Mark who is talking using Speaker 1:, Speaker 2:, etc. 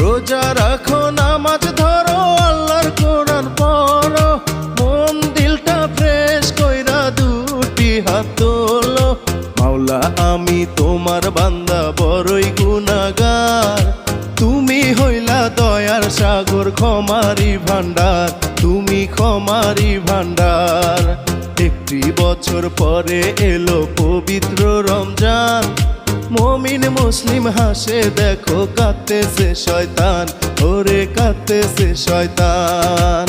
Speaker 1: রোজা রাখো, নামাজ ধরো, আল্লাহর কোরআন পড়ো, মন দিলটা ফ্রেশ কইরা দুটি হাত তোলো। মাওলা আমি তোমার বান্দা বড়ই গুনাহগার, তুমি হইলা দয়ার সাগর, ক্ষমারি ভান্ডার, তুমি ক্ষমারি ভান্ডার। একটি বছর পরে এলো পবিত্র রমজান, মুমিন মুসলিম হাসে দেখো, কাঁদতেছে শয়তান, ওরে কাঁদতেছে শয়তান।